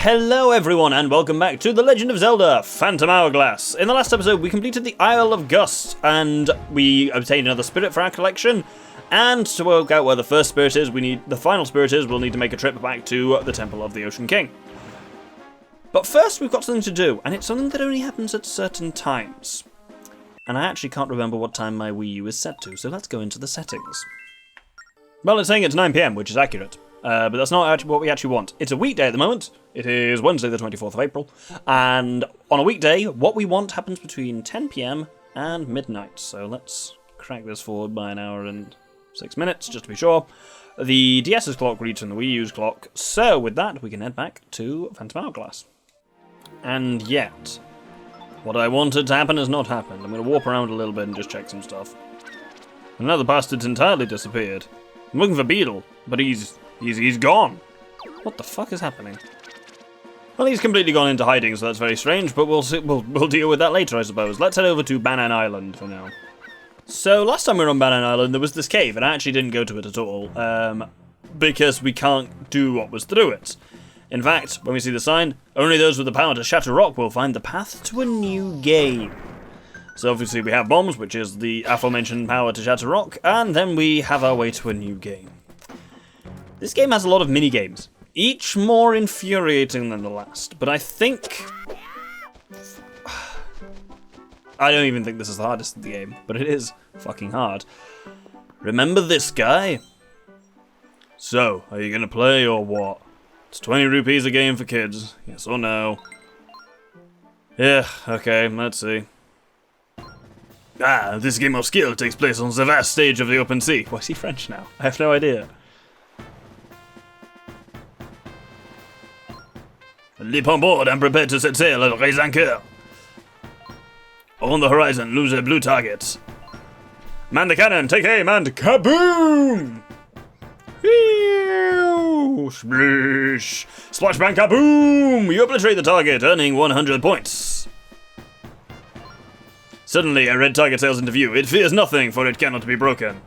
Hello everyone and welcome back to The Legend of Zelda, Phantom Hourglass. In the last episode we completed the Isle of Gust and we obtained another spirit for our collection, and to work out where the first spirit is, the final spirit is, we'll need to make a trip back to the Temple of the Ocean King. But first we've got something to do, and it's something that only happens at certain times. And I actually can't remember what time my Wii U is set to, so let's go into the settings. Well, it's saying it's 9 PM, which is accurate. But that's not actually what we actually want. It's a weekday at the moment. It is Wednesday the 24th of April. And on a weekday, what we want happens between 10 PM and midnight. So let's crack this forward by an hour and 6 minutes, just to be sure. The DS's clock reads from the Wii U's clock. So with that, we can head back to Phantom Hourglass. And yet, what I wanted to happen has not happened. I'm going to warp around a little bit and just check some stuff. Another bastard's entirely disappeared. I'm looking for Beetle, but he's gone. What the fuck is happening? Well, he's completely gone into hiding, so that's very strange, but we'll deal with that later, I suppose. Let's head over to Banan Island for now. So, last time we were on Banan Island, there was this cave, and I actually didn't go to it at all, because we can't do what was through it. In fact, when we see the sign, only those with the power to shatter rock will find the path to a new game. So obviously we have bombs, which is the aforementioned power to shatter rock, and then we have our way to a new game. This game has a lot of mini-games, each more infuriating than the last, but I think... I don't even think this is the hardest of the game, but it is fucking hard. Remember this guy? So, are you gonna play or what? It's 20 rupees a game for kids, yes or no? Yeah, okay, let's see. This game of skill takes place on the vast stage of the open sea. Why is he French now? I have no idea. Leap on board and prepare to set sail and raise anchor. On the horizon, lose a blue target. Man the cannon, take aim, and kaboom! Splish! Splash bang kaboom! You obliterate the target, earning 100 points. Suddenly, a red target sails into view. It fears nothing, for it cannot be broken.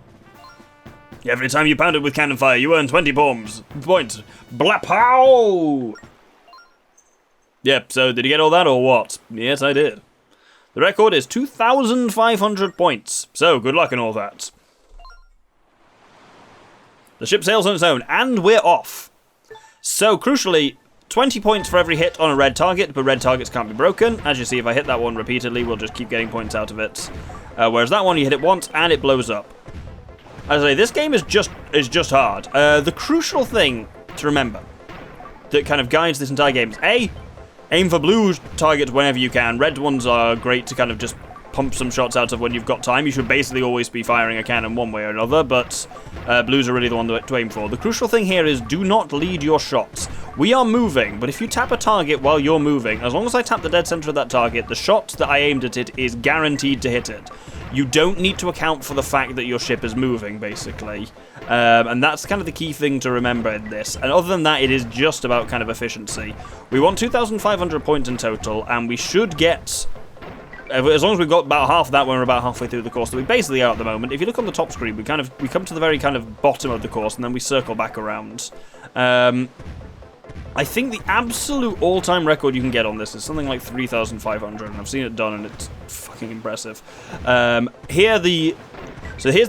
Every time you pound it with cannon fire, you earn 20 points. Blapow! Yep, so did you get all that or what? Yes, I did. The record is 2,500 points, so good luck and all that. The ship sails on its own, and we're off. So, crucially, 20 points for every hit on a red target, but red targets can't be broken. As you see, if I hit that one repeatedly, we'll just keep getting points out of it. Whereas that one, you hit it once, and it blows up. As I say, this game is just hard. The crucial thing to remember that kind of guides this entire game is A, aim for blue targets whenever you can. Red ones are great to kind of just pump some shots out of when you've got time. You should basically always be firing a cannon one way or another, but blues are really the one to aim for. The crucial thing here is do not lead your shots. We are moving, but if you tap a target while you're moving, as long as I tap the dead center of that target, the shot that I aimed at it is guaranteed to hit it. You don't need to account for the fact that your ship is moving, basically. And that's kind of the key thing to remember in this. And other than that, it is just about kind of efficiency. We want 2,500 points in total, and we should get... As long as we've got about half of that when we're about halfway through the course that we basically are at the moment. If you look on the top screen, we come to the very kind of bottom of the course, and then we circle back around. I think the absolute all-time record you can get on this is something like 3,500, and I've seen it done, and it's fucking impressive. So here's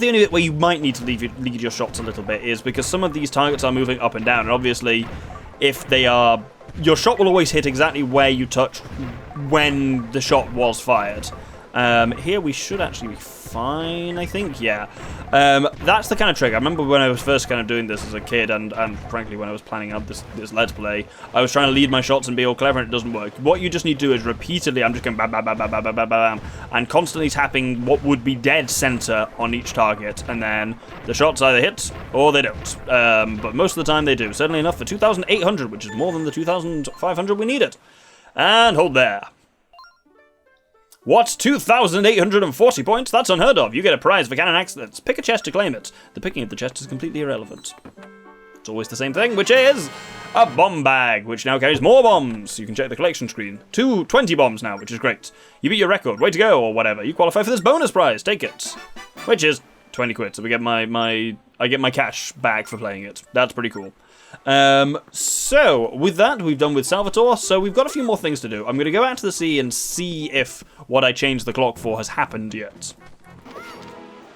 the only bit where you might need to lead your shots a little bit, is because some of these targets are moving up and down, and obviously, if they are... Your shot will always hit exactly where you touched when the shot was fired. Here we should actually be fine, I think, yeah. That's the kind of trick. I remember when I was first kind of doing this as a kid, and frankly when I was planning out this Let's Play, I was trying to lead my shots and be all clever, and it doesn't work. What you just need to do is repeatedly, I'm just going bam, bam, bam, bam, bam, bam, bam, bam, and constantly tapping what would be dead center on each target, and then the shots either hit or they don't. But most of the time they do. Certainly enough for 2,800, which is more than the 2,500 we needed. And hold there. What? 2,840 points? That's unheard of. You get a prize for cannon accidents. Pick a chest to claim it. The picking of the chest is completely irrelevant. It's always the same thing, which is a bomb bag, which now carries more bombs. You can check the collection screen. 20 bombs now, which is great. You beat your record. Way to go, or whatever. You qualify for this bonus prize. Take it. Which is 20 quid. So we get I get my cash back for playing it. That's pretty cool. So, with that, we've done with Salvatore, so we've got a few more things to do. I'm going to go out to the sea and see if what I changed the clock for has happened yet.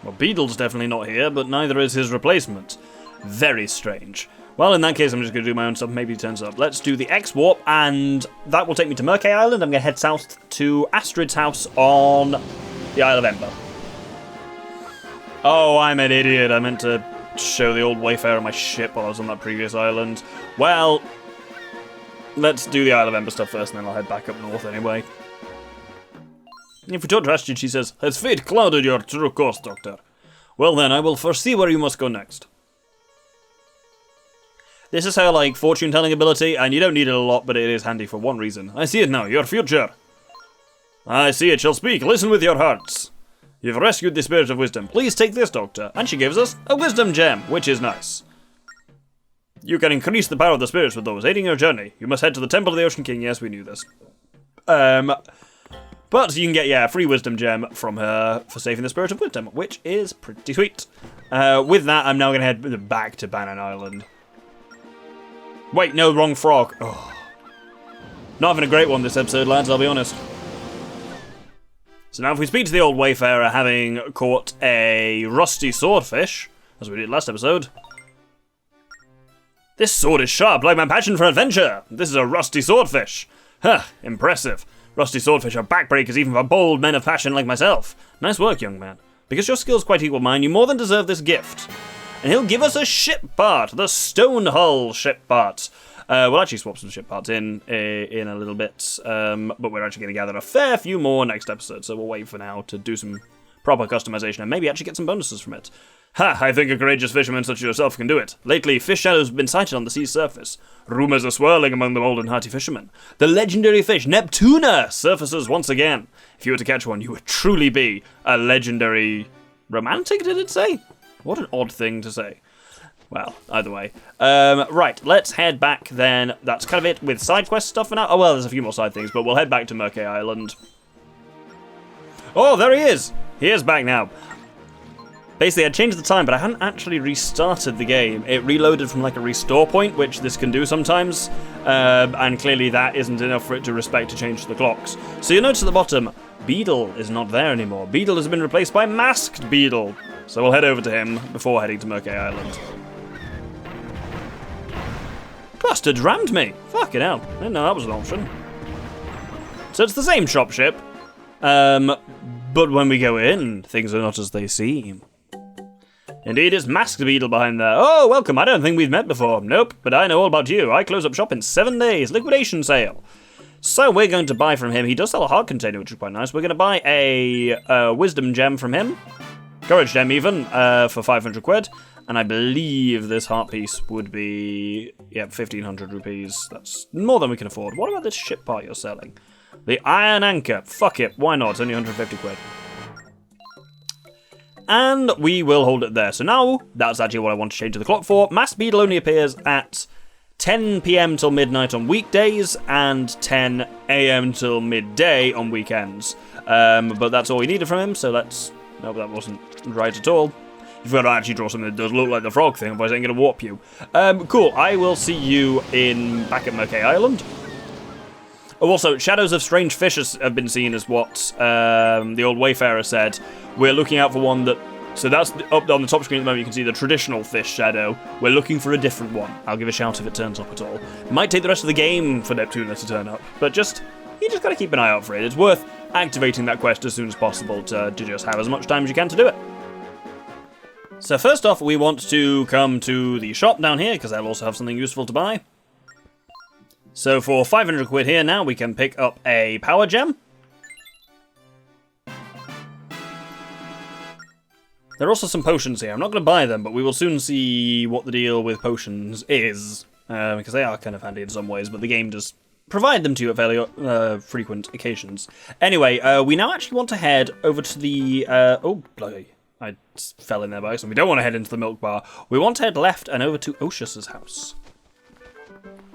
Well, Beedle's definitely not here, but neither is his replacement. Very strange. Well, in that case, I'm just going to do my own stuff. Maybe he turns up. Let's do the X-Warp, and that will take me to Murkay Island. I'm going to head south to Astrid's house on the Isle of Ember. Oh, I'm an idiot. I meant to show the old Wayfarer my ship while I was on that previous island. Well, let's do the Isle of Ember stuff first, and then I'll head back up north anyway. If we talk to Astrid, she says, "Has fate clouded your true course, Doctor? Well then, I will foresee where you must go next." This is her, like, fortune-telling ability, and you don't need it a lot, but it is handy for one reason. I see it now, your future. I see it shall speak, listen with your hearts. You've rescued the Spirit of Wisdom. Please take this, Doctor. And she gives us a Wisdom Gem, which is nice. You can increase the power of the spirits with those, aiding your journey. You must head to the Temple of the Ocean King. Yes, we knew this. But you can get, a free Wisdom Gem from her for saving the Spirit of Wisdom, which is pretty sweet. With that, I'm now going to head back to Bannon Island. Wait, no, wrong frog. Oh. Not having a great one this episode, lads, I'll be honest. So now if we speak to the old Wayfarer, having caught a rusty swordfish, as we did last episode. This sword is sharp, like my passion for adventure. This is a rusty swordfish. Huh, impressive. Rusty swordfish are backbreakers even for bold men of passion like myself. Nice work, young man. Because your skills quite equal mine, you more than deserve this gift. And he'll give us a ship part, the stone hull ship part. We'll actually swap some ship parts in a little bit, but we're actually going to gather a fair few more next episode, so we'll wait for now to do some proper customization and maybe actually get some bonuses from it. Ha! I think a courageous fisherman such as yourself can do it. Lately, fish shadows have been sighted on the sea's surface. Rumours are swirling among the bold and hearty fishermen. The legendary fish, Neptuna, surfaces once again. If you were to catch one, you would truly be a legendary... romantic, did it say? What an odd thing to say. Well, either way. Right, let's head back then. That's kind of it with side quest stuff for now. Oh, well, there's a few more side things, but we'll head back to Murkay Island. Oh, there he is! He is back now. Basically, I changed the time, but I hadn't actually restarted the game. It reloaded from like a restore point, which this can do sometimes, and clearly that isn't enough for it to respect to change the clocks. So you'll notice at the bottom, Beedle is not there anymore. Beedle has been replaced by Masked Beedle. So we'll head over to him before heading to Murkay Island. Bastards rammed me! Fucking hell, I didn't know that was an option. So it's the same shopship, but when we go in, things are not as they seem. Indeed, it's Masked Beedle behind there. Oh, welcome, I don't think we've met before. Nope, but I know all about you. I close up shop in 7 days. Liquidation sale. So we're going to buy from him. He does sell a heart container, which is quite nice. We're going to buy a Wisdom Gem from him. Courage Gem even, for 500 quid. And I believe this heart piece would be, 1,500 rupees. That's more than we can afford. What about this ship part you're selling? The Iron Anchor. Fuck it, why not? It's only 150 quid. And we will hold it there. So now, that's actually what I want to change the clock for. Masked Beedle only appears at 10 PM till midnight on weekdays, and 10 AM till midday on weekends. But that's all we needed from him, so let's... No, that wasn't right at all. You've got to actually draw something that does look like the frog thing, otherwise I'm going to warp you. Cool, I will see you back at Murkay Island. Oh, also, shadows of strange fishes have been seen as what the old Wayfarer said. We're looking out for one that... So that's up on the top screen at the moment, you can see the traditional fish shadow. We're looking for a different one. I'll give a shout if it turns up at all. It might take the rest of the game for Neptuna to turn up, but you just got to keep an eye out for it. It's worth activating that quest as soon as possible to just have as much time as you can to do it. So first off, we want to come to the shop down here, because they'll also have something useful to buy. So for 500 quid here now, we can pick up a power gem. There are also some potions here. I'm not going to buy them, but we will soon see what the deal with potions is, because they are kind of handy in some ways, but the game does provide them to you at fairly frequent occasions. Anyway, we now actually want to head over to the... oh, bloody... I fell in there by accident. We don't want to head into the milk bar. We want to head left and over to Oshus's house.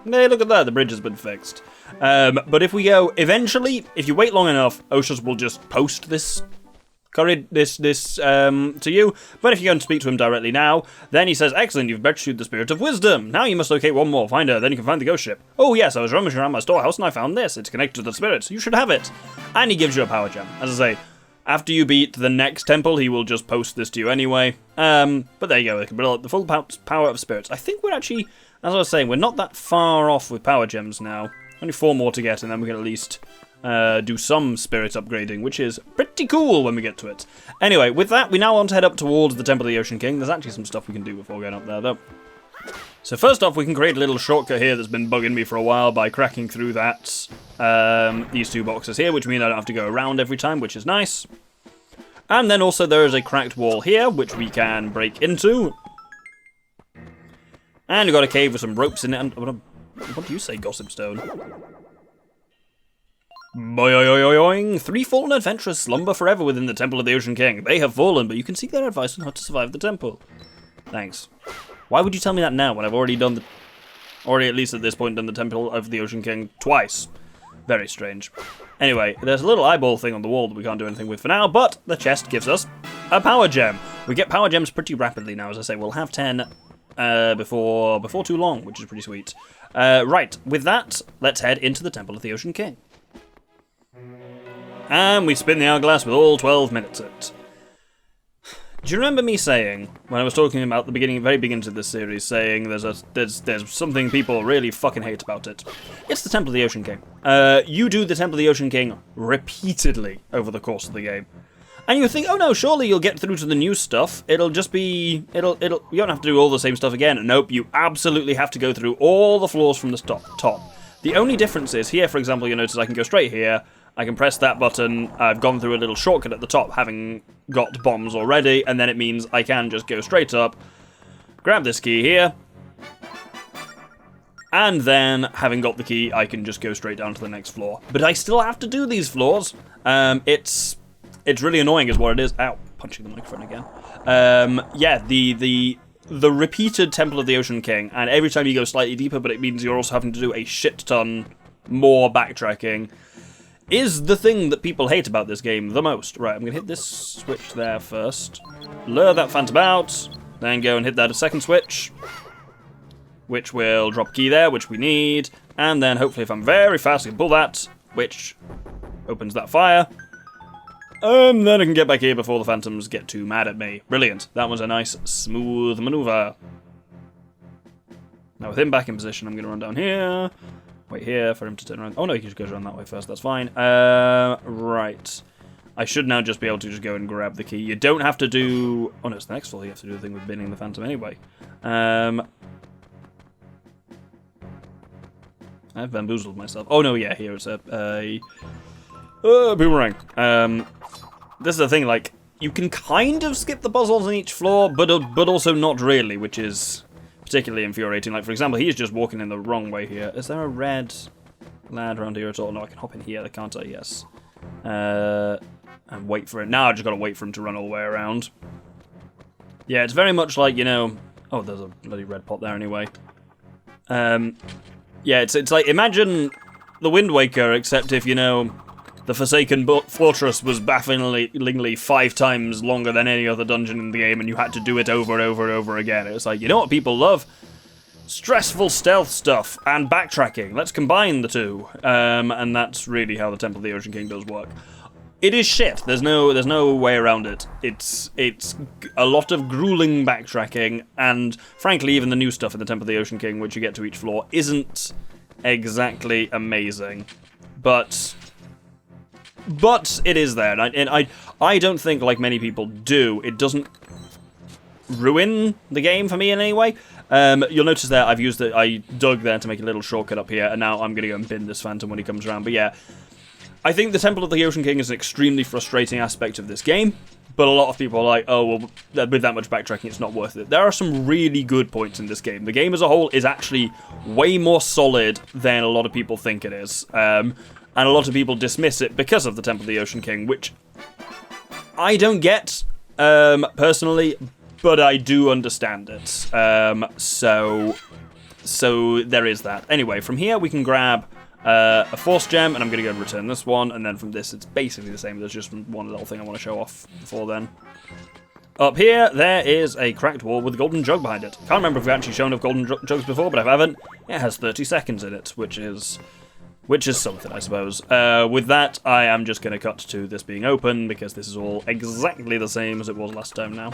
Hey, look at that. The bridge has been fixed. But if we go... Eventually, if you wait long enough, Oshus will just post this to you, but if you go and speak to him directly now, then he says, excellent, you've rescued the Spirit of Wisdom. Now you must locate one more, find her, then you can find the ghost ship. Oh yes, I was rummaging around my storehouse and I found this. It's connected to the spirits. You should have it. And he gives you a power gem. As I say, after you beat the next temple, he will just post this to you anyway. But there you go, it can build up the full power of spirits. I think we're actually, as I was saying, we're not that far off with power gems now. Only 4 more to get, and then we can at least do some spirit upgrading, which is pretty cool when we get to it. Anyway, with that, we now want to head up towards the Temple of the Ocean King. There's actually some stuff we can do before going up there, though. So first off, we can create a little shortcut here that's been bugging me for a while by cracking through that, these 2 boxes here, which mean I don't have to go around every time, which is nice. And then also there is a cracked wall here, which we can break into. And we've got a cave with some ropes in it. And what do you say, Gossip Stone? Boing! 3 fallen adventurers slumber forever within the Temple of the Ocean King. They have fallen, but you can seek their advice on how to survive the temple. Thanks. Why would you tell me that now when I've already at least at this point done the Temple of the Ocean King twice? Very strange. Anyway, there's a little eyeball thing on the wall that we can't do anything with for now, but the chest gives us a power gem. We get power gems pretty rapidly now, as I say. We'll have 10 before too long, which is pretty sweet. Right, with that, let's head into the Temple of the Ocean King. And we spin the hourglass with all 12 minutes in it. Do you remember me saying, when I was talking about the very beginning of this series, saying there's something people really fucking hate about it? It's the Temple of the Ocean King. You do the Temple of the Ocean King repeatedly over the course of the game. And you think, oh no, surely you'll get through to the new stuff. It'll just be, you don't have to do all the same stuff again. Nope, you absolutely have to go through all the floors from the top. The only difference is, here, for example, you notice I can go straight here. I can press that button, I've gone through a little shortcut at the top, having got bombs already, and then it means I can just go straight up, grab this key here, and then, having got the key, I can just go straight down to the next floor. But I still have to do these floors. It's really annoying is what it is. Ow, punching the microphone again. Yeah, the repeated Temple of the Ocean King, and every time you go slightly deeper, but it means you're also having to do a shit ton more backtracking, is the thing that people hate about this game the most. Right, I'm going to hit this switch there first. Lure that phantom out. Then go and hit that second switch, which will drop a key there, which we need. And then hopefully if I'm very fast, I can pull that, which opens that fire. And then I can get back here before the phantoms get too mad at me. Brilliant. That was a nice, smooth maneuver. Now with him back in position, I'm going to run down here. Wait here for him to turn around. Oh no, he just goes around that way first, that's fine. Right. I should now just be able to just go and grab the key. You don't have to do... Oh no, it's the next floor. You have to do the thing with binning the phantom anyway. I've bamboozled myself. Oh no, yeah, here it's a boomerang. This is the thing, like, you can kind of skip the puzzles on each floor, but also not really, which is particularly infuriating. Like, for example, he's just walking in the wrong way here. Is there a red lad around here at all? No, I can hop in here, can't I? Yes. And wait for it. Now I just gotta wait for him to run all the way around. Yeah, it's very much like, you know... Oh, there's a bloody red pot there anyway. Yeah, it's like, imagine the Wind Waker, except if, you know, the Forsaken Fortress was bafflingly 5 times longer than any other dungeon in the game, and you had to do it over and over and over again. It's like, you know what people love? Stressful stealth stuff and backtracking. Let's combine the two. And that's really how the Temple of the Ocean King does work. It is shit. There's no way around it. It's a lot of grueling backtracking, and frankly, even the new stuff in the Temple of the Ocean King, which you get to each floor, isn't exactly amazing. But it is there, and I don't think, like many people do, it doesn't ruin the game for me in any way. You'll notice there I dug there to make a little shortcut up here, and now I'm going to go and bin this phantom when he comes around. But yeah, I think the Temple of the Ocean King is an extremely frustrating aspect of this game, but a lot of people are like, oh, well, with that much backtracking, it's not worth it. There are some really good points in this game. The game as a whole is actually way more solid than a lot of people think it is. And a lot of people dismiss it because of the Temple of the Ocean King, which I don't get, personally, but I do understand it. So there is that. Anyway, from here we can grab a force gem, and I'm going to go and return this one, and then from this it's basically the same. There's just one little thing I want to show off before then. Up here, there is a cracked wall with a golden jug behind it. Can't remember if we've actually shown off golden jugs before, but if I haven't, it has 30 seconds in it, which is something, I suppose. With that, I am just going to cut to this being open, because this is all exactly the same as it was last time now.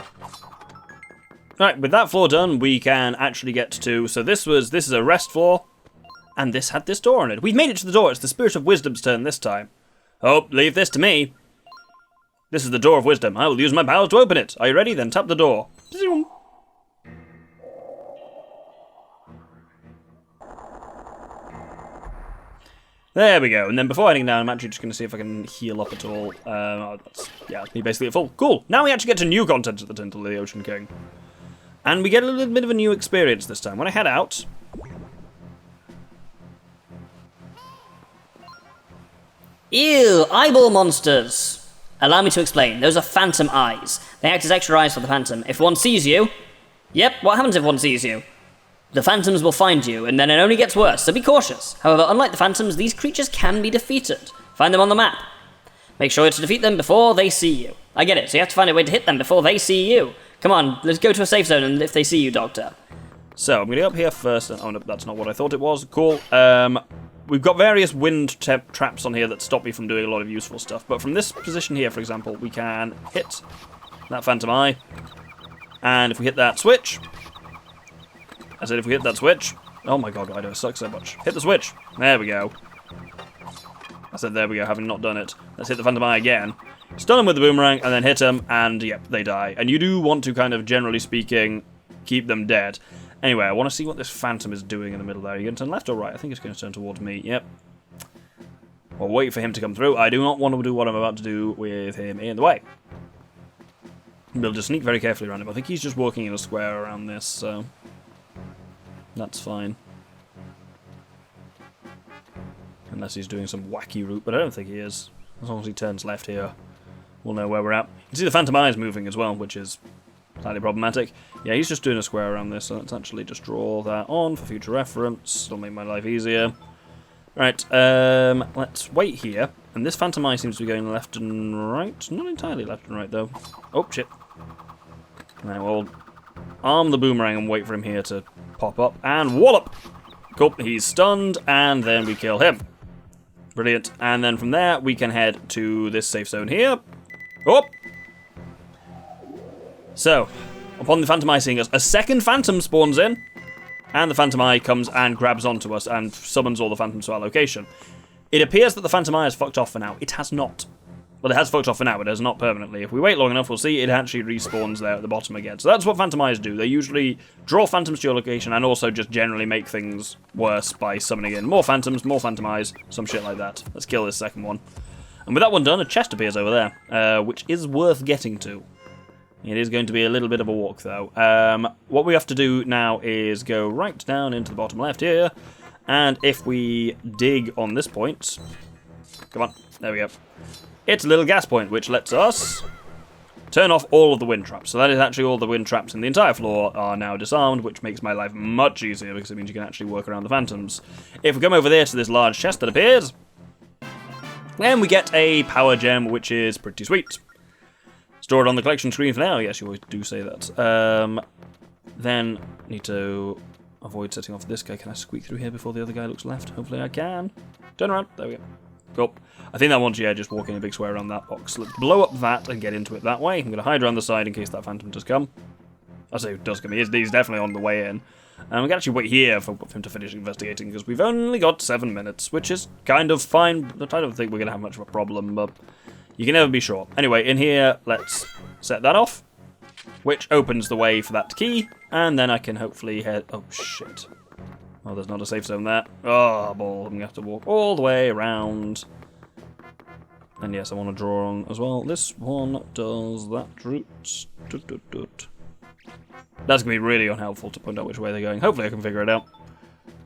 Right, with that floor done, we can actually get to... So this is a rest floor, and this had this door on it. We've made it to the door. It's the Spirit of Wisdom's turn this time. Oh, leave this to me. This is the Door of Wisdom. I will use my powers to open it. Are you ready? Then tap the door. There we go. And then before heading down, I'm actually just going to see if I can heal up at all. That's me basically at full. Cool. Now we actually get to new content at the Tintle of the Ocean King. And we get a little bit of a new experience this time. When I head out... Ew, eyeball monsters! Allow me to explain. Those are phantom eyes. They act as extra eyes for the phantom. If one sees you... Yep, what happens if one sees you? The phantoms will find you, and then it only gets worse, so be cautious. However, unlike the phantoms, these creatures can be defeated. Find them on the map. Make sure to defeat them before they see you. I get it, so you have to find a way to hit them before they see you. Come on, let's go to a safe zone, and if they see you, Doctor. So, I'm going to go up here first. Oh, no, that's not what I thought it was. Cool. We've got various wind traps on here that stop me from doing a lot of useful stuff. But from this position here, for example, we can hit that phantom eye. And if we hit that switch... I said if we hit that switch... Oh my god, why do I suck so much? Hit the switch. There we go. I said there we go, having not done it. Let's hit the phantom eye again. Stun them with the boomerang, and then hit them, and yep, they die. And you do want to kind of, generally speaking, keep them dead. Anyway, I want to see what this phantom is doing in the middle there. Are you going to turn left or right? I think it's going to turn towards me. Yep. I'll wait for him to come through. I do not want to do what I'm about to do with him in the way. We'll just sneak very carefully around him. I think he's just walking in a square around this, so... That's fine. Unless he's doing some wacky route, but I don't think he is. As long as he turns left here, we'll know where we're at. You can see the phantom eyes moving as well, which is... slightly problematic. Yeah, he's just doing a square around this, so let's actually just draw that on for future reference. It'll make my life easier. Right, let's wait here. And this phantom eye seems to be going left and right. Not entirely left and right, though. Oh, shit. Right, we'll arm the boomerang and wait for him here to pop up. And wallop! Cool, he's stunned, and then we kill him. Brilliant. And then from there, we can head to this safe zone here. Oh! So, upon the Phantom Eye seeing us, a second Phantom spawns in, and the Phantom Eye comes and grabs onto us and summons all the Phantoms to our location. It appears that the Phantom Eye has fucked off for now. It has not. Well, it has fucked off for now, but it has not permanently. If we wait long enough, we'll see it actually respawns there at the bottom again. So that's what Phantom Eyes do. They usually draw Phantoms to your location and also just generally make things worse by summoning in more Phantoms, more Phantom Eyes, some shit like that. Let's kill this second one. And with that one done, a chest appears over there, which is worth getting to. It is going to be a little bit of a walk, though. What we have to do now is go right down into the bottom left here, and if we dig on this point... Come on, there we go. It's a little gas point, which lets us turn off all of the wind traps. So that is actually all the wind traps in the entire floor are now disarmed, which makes my life much easier, because it means you can actually work around the phantoms. If we come over there to this large chest that appears, then we get a power gem, which is pretty sweet. Store it on the collection screen for now. Yes, you always do say that. Then, need to avoid setting off this guy. Can I squeak through here before the other guy looks left? Hopefully I can. Turn around. There we go. Cool. I think that one's, yeah, just walking a big square around that box. Let's blow up that and get into it that way. I'm going to hide around the side in case that phantom does come. I say does come. He's definitely on the way in. And we can actually wait here for him to finish investigating, because we've only got 7 minutes, which is kind of fine. But I don't think we're going to have much of a problem, but you can never be sure. Anyway, in here, let's set that off, which opens the way for that key, and then I can hopefully head... Oh, shit. Oh, there's not a safe zone there. Oh, ball. I'm going to have to walk all the way around. And yes, I want to draw on as well. This one does that route. That's going to be really unhelpful to point out which way they're going. Hopefully I can figure it out.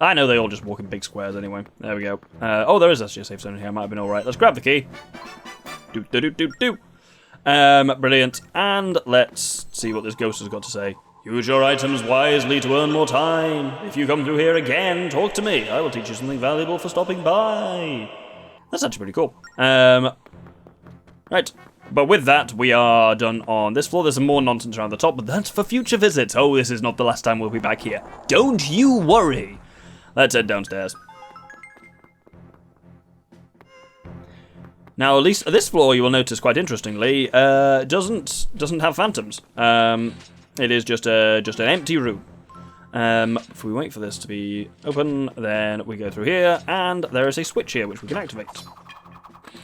I know they all just walk in big squares anyway. There we go. Oh, there is actually a safe zone in here. I might have been alright. Let's grab the key. Brilliant. And let's see what this ghost has got to say. Use your items wisely to earn more time. If you come through here again, talk to me. I will teach you something valuable for stopping by. That's actually pretty cool. Right. But with that, we are done on this floor. There's some more nonsense around the top, but that's for future visits. Oh, this is not the last time we'll be back here. Don't you worry. Let's head downstairs. Now, at least this floor, you will notice quite interestingly, doesn't have phantoms. It is just an empty room. If we wait for this to be open, then we go through here, and there is a switch here which we can activate.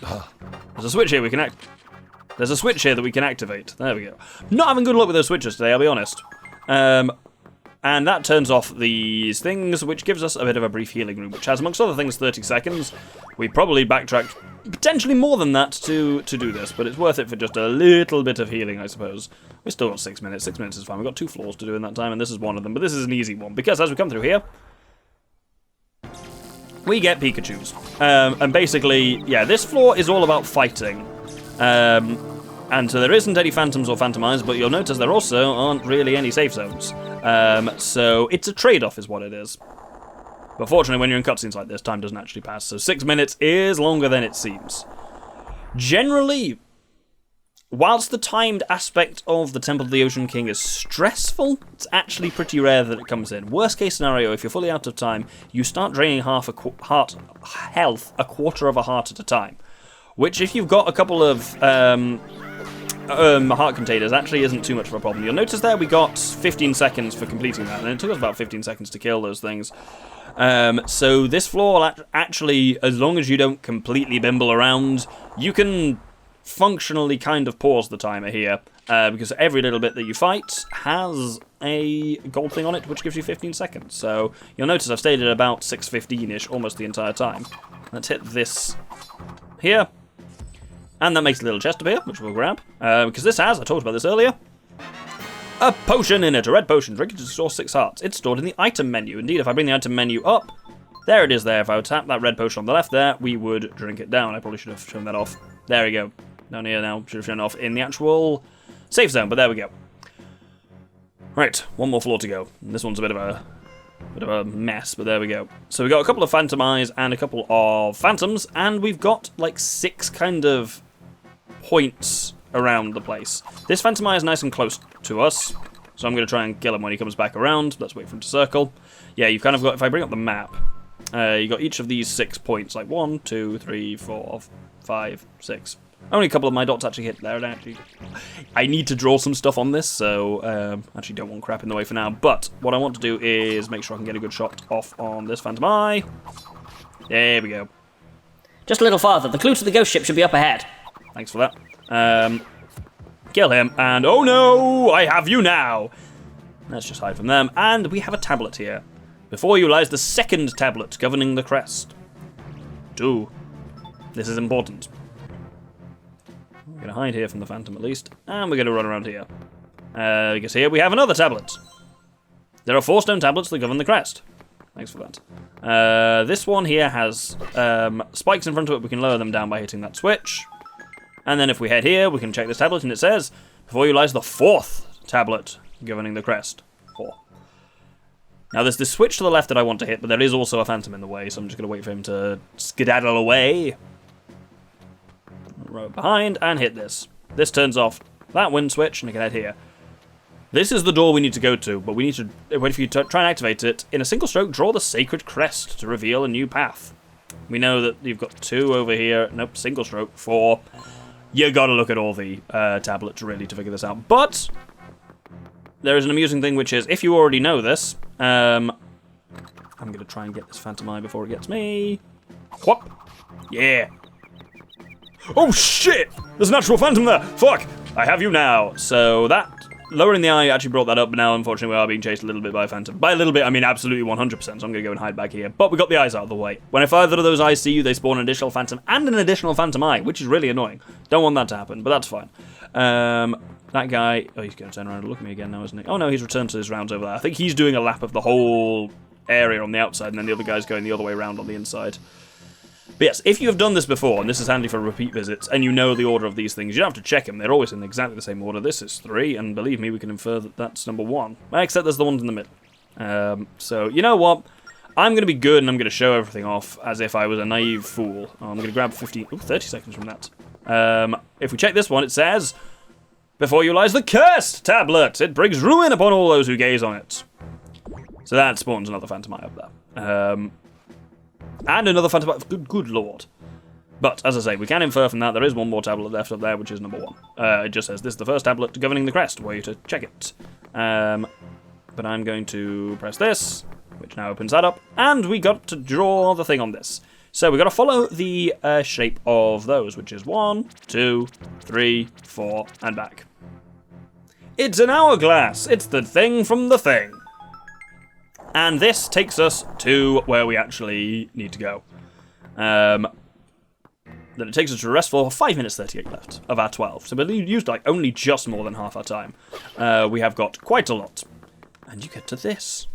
There's a switch here we can activate. There's a switch here that we can activate. There we go. Not having good luck with those switches today, I'll be honest. And that turns off these things, which gives us a bit of a brief healing room, which has, amongst other things, 30 seconds. We probably backtracked potentially more than that to do this, but it's worth it for just a little bit of healing, I suppose. We've still got 6 minutes. 6 minutes is fine. We've got 2 floors to do in that time, and this is one of them. But this is an easy one, because as we come through here, we get Pikachus. And basically, yeah, this floor is all about fighting. And so there isn't any phantoms or phantom eyes, but you'll notice there also aren't really any safe zones. So it's a trade-off is what it is. But fortunately, when you're in cutscenes like this, time doesn't actually pass. So 6 minutes is longer than it seems. Generally, whilst the timed aspect of the Temple of the Ocean King is stressful, it's actually pretty rare that it comes in. Worst case scenario, if you're fully out of time, you start draining half a heart health a quarter of a heart at a time. Which, if you've got a couple of heart containers, actually isn't too much of a problem. You'll notice there we got 15 seconds for completing that, and it took us about 15 seconds to kill those things. So this floor, actually, as long as you don't completely bimble around, you can functionally kind of pause the timer here, because every little bit that you fight has a gold thing on it, which gives you 15 seconds. So you'll notice I've stayed at about 6:15-ish almost the entire time. Let's hit this here. And that makes a little chest appear, which we'll grab. Because this has, I talked about this earlier, a potion in it, a red potion. Drink it to restore 6 hearts. It's stored in the item menu. Indeed, if I bring the item menu up, there it is there. If I would tap that red potion on the left there, we would drink it down. I probably should have shown that off. There we go. Down here now, should have shown off in the actual safe zone, but there we go. Right, one more floor to go. This one's a bit of a mess, but there we go. So we've got a couple of phantom eyes and a couple of phantoms, and we've got like 6 kind of points around the place. This phantom eye is nice and close to us, so I'm going to try and kill him when he comes back around. Let's wait for him to circle. Yeah, you've kind of got, if I bring up the map, you've got each of these 6 points, like 1, 2, 3, 4, 5, 6. Only a couple of my dots actually hit there, and actually, I need to draw some stuff on this, so actually don't want crap in the way for now. But what I want to do is make sure I can get a good shot off on this phantom eye. There we go. Just a little farther. The clue to the ghost ship should be up ahead. Thanks for that. Kill him, and oh no, I have you now. Let's just hide from them, and we have a tablet here. Before you lies the second tablet governing the crest. 2. This is important. We're going to hide here from the phantom at least, and we're going to run around here. Because here we have another tablet. There are 4 stone tablets that govern the crest. Thanks for that. This one here has spikes in front of it. We can lower them down by hitting that switch. And then if we head here, we can check this tablet, and it says, before you lies the 4th tablet governing the crest. 4. Now there's this switch to the left that I want to hit, but there is also a phantom in the way, so I'm just going to wait for him to skedaddle away. Row behind, and hit this. This turns off that wind switch, and I can head here. This is the door we need to go to, but we need to, if you try and activate it, in a single stroke, draw the sacred crest to reveal a new path. We know that you've got 2 over here. Nope, single stroke, 4. You gotta look at all the tablets, really, to figure this out. But there is an amusing thing, which is, if you already know this, I'm gonna try and get this phantom eye before it gets me. Whoop! Yeah! Oh shit! There's an actual phantom there! Fuck! I have you now! So that, lowering the eye actually brought that up, but now unfortunately we are being chased a little bit by a phantom. By a little bit, I mean absolutely 100%, so I'm gonna go and hide back here. But we got the eyes out of the way. When if either of those eyes see you, they spawn an additional phantom and an additional phantom eye, which is really annoying. Don't want that to happen, but that's fine. That guy, oh, he's gonna turn around and look at me again now, isn't he? Oh no, he's returned to his rounds over there. I think he's doing a lap of the whole area on the outside, and then the other guy's going the other way around on the inside. But yes, if you have done this before, and this is handy for repeat visits, and you know the order of these things, you don't have to check them. They're always in exactly the same order. This is 3, and believe me, we can infer that that's number 1. Except there's the ones in the middle. So, you know what? I'm going to be good, and I'm going to show everything off as if I was a naive fool. I'm going to grab 30 seconds from that. If we check this one, it says, "Before you lies the cursed tablet. It brings ruin upon all those who gaze on it." So that spawns another Phantom Eye up there. And another Phantom Eye. Good lord. But, as I say, we can infer from that there is one more tablet left up there, which is number 1. It just says, "This is the first tablet governing the crest. Where you to check it." But I'm going to press this, which now opens that up, and we got to draw the thing on this. So we got to follow the shape of those, which is 1, 2, 3, 4, and back. It's an hourglass. It's the thing from the thing. And this takes us to where we actually need to go. Then it takes us to a restful 5 minutes 38 left of our 12. So we used like only just more than half our time. We have got quite a lot. And you get to this.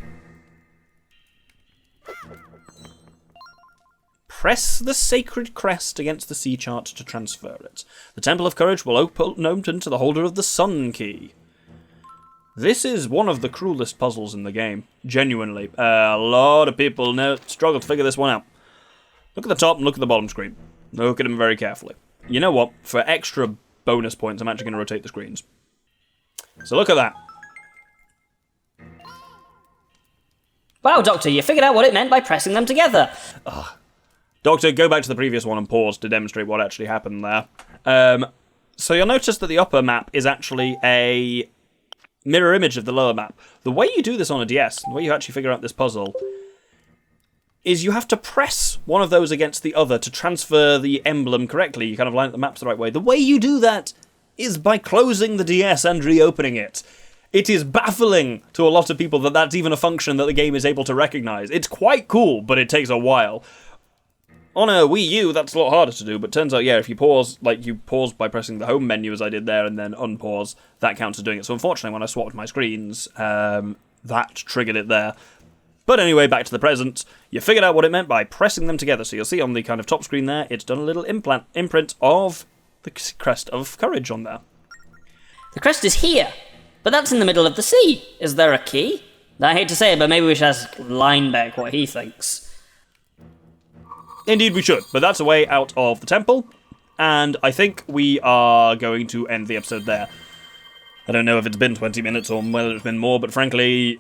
Press the sacred crest against the sea chart to transfer it. The Temple of Courage will open to the holder of the Sun Key. This is one of the cruelest puzzles in the game. Genuinely. A lot of people struggle to figure this one out. Look at the top and look at the bottom screen. Look at them very carefully. You know what? For extra bonus points, I'm actually going to rotate the screens. So look at that. Wow, Doctor, you figured out what it meant by pressing them together. Doctor, go back to the previous one and pause to demonstrate what actually happened there. So you'll notice that the upper map is actually a mirror image of the lower map. The way you do this on a DS, the way you actually figure out this puzzle, is you have to press one of those against the other to transfer the emblem correctly. You kind of line up the maps the right way. The way you do that is by closing the DS and reopening it. It is baffling to a lot of people that that's even a function that the game is able to recognize. It's quite cool, but it takes a while. On a Wii U, that's a lot harder to do, but turns out, yeah, if you pause, like you pause by pressing the home menu as I did there and then unpause, that counts as doing it. So unfortunately, when I swapped my screens, that triggered it there. But anyway, back to the present. You figured out what it meant by pressing them together. So you'll see on the kind of top screen there, it's done a little imprint of the crest of courage on there. The crest is here, but that's in the middle of the sea. Is there a key? I hate to say it, but maybe we should ask Linebeck what he thinks. Indeed we should, but that's a way out of the temple, and I think we are going to end the episode there. I don't know if it's been 20 minutes or whether it's been more, but frankly,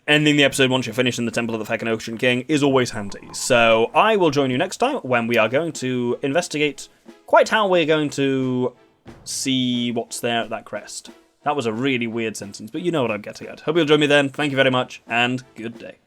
ending the episode once you're finished in the Temple of the Feckin' Ocean King is always handy. So I will join you next time when we are going to investigate quite how we're going to see what's there at that crest. That was a really weird sentence, but you know what I'm getting at. Hope you'll join me then. Thank you very much, and good day.